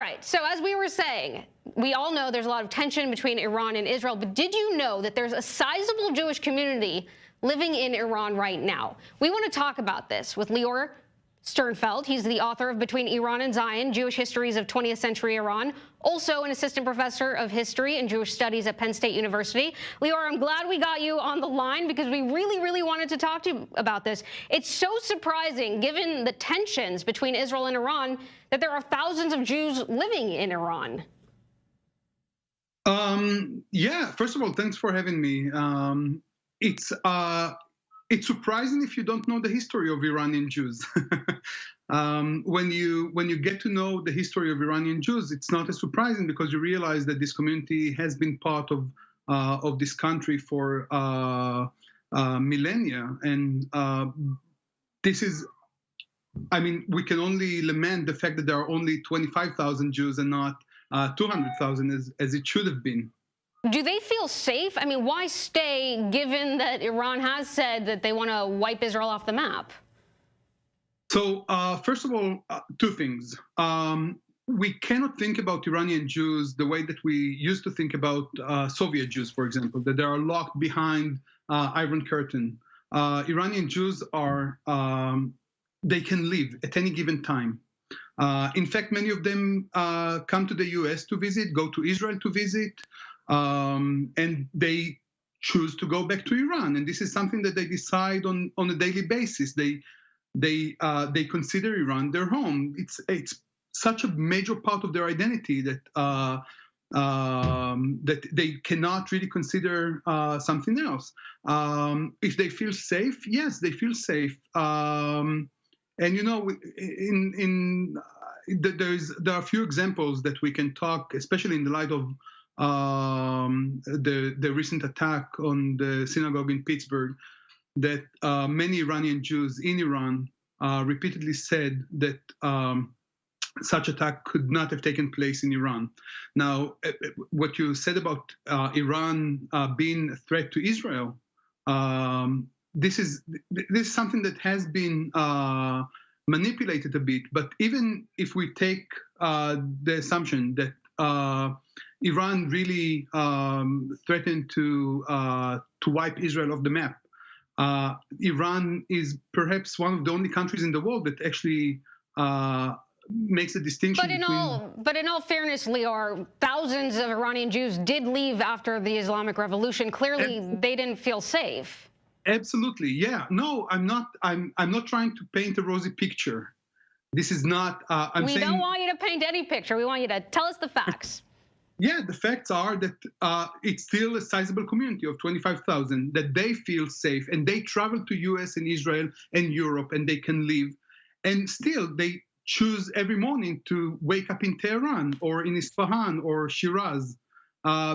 Right. So as we were saying, we all know there's a lot of tension between Iran and Israel, but did you know that there's a sizable Jewish community living in Iran right now? We want to talk about this with Lior Sternfeld. He's the author of Between Iran and Zion, Jewish Histories of 20th-Century Iran, also an assistant professor of history and Jewish studies at Penn State University. Lior, I'm glad we got you on the line because we really wanted to talk to you about this. It's so surprising, given the tensions between Israel and Iran, that there are thousands of Jews living in Iran. Yeah, first of all, thanks for having me. It's surprising if you don't know the history of Iranian Jews. When you get to know the history of Iranian Jews, it's not as surprising because you realize that this community has been part of this country for millennia, and this is. I mean, we can only lament the fact that there are only 25,000 Jews and not 200,000 as it should have been. Do they feel safe? I mean, why stay given that Iran has said that they want to wipe Israel off the map? So first of all, two things. We cannot think about Iranian Jews the way that we used to think about Soviet Jews, for example, that they are locked behind Iron Curtain. Iranian Jews are, they can leave at any given time. In fact, many of them come to the US to visit, go to Israel to visit, and they choose to go back to Iran. And this is something that they decide on a daily basis. They consider Iran their home. It's such a major part of their identity that that they cannot really consider something else. If they feel safe, yes, they feel safe. And you know, there are a few examples that we can talk, especially in the light of the recent attack on the synagogue in Pittsburgh, that many Iranian Jews in Iran repeatedly said that such attack could not have taken place in Iran. Now, what you said about Iran being a threat to Israel, this is something that has been manipulated a bit. But even if we take the assumption that Iran really threatened to wipe Israel off the map, Iran is perhaps one of the only countries in the world that actually makes a distinction. But in all fairness, Lior, thousands of Iranian Jews did leave after the Islamic Revolution. Clearly, they didn't feel safe. Absolutely, yeah. No, I'm not trying to paint a rosy picture. This is not. We don't want you to paint any picture. We want you to tell us the facts. Yeah, the facts are that it's still a sizable community of 25,000 that they feel safe, and they travel to US and Israel and Europe, and they can live, and still they choose every morning to wake up in Tehran or in Isfahan or Shiraz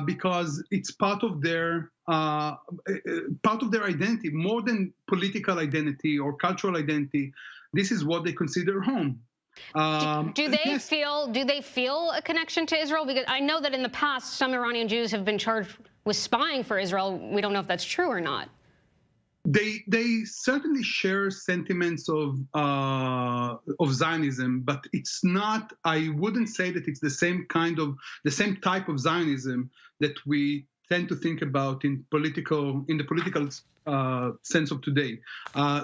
because it's part of their identity, more than political identity or cultural identity. This is what they consider home. Do they feel a connection to Israel? Because I know that in the past, some Iranian Jews have been charged with spying for Israel. We don't know if that's true or not. They certainly share sentiments of Zionism, but it's not. I wouldn't say that it's the same type of Zionism that we tend to think about in the political sense of today.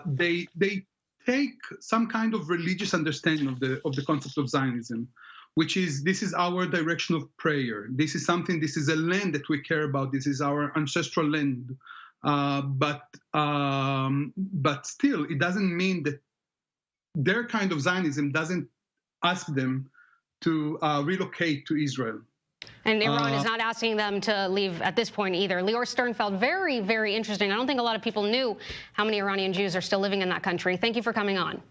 They take some kind of religious understanding of the concept of Zionism, which is this is our direction of prayer. This is a land that we care about. This is our ancestral land. But still, it doesn't mean that their kind of Zionism doesn't ask them to relocate to Israel. And Iran is not asking them to leave at this point either. Lior Sternfeld, very interesting. I don't think a lot of people knew how many Iranian Jews are still living in that country. Thank you for coming on.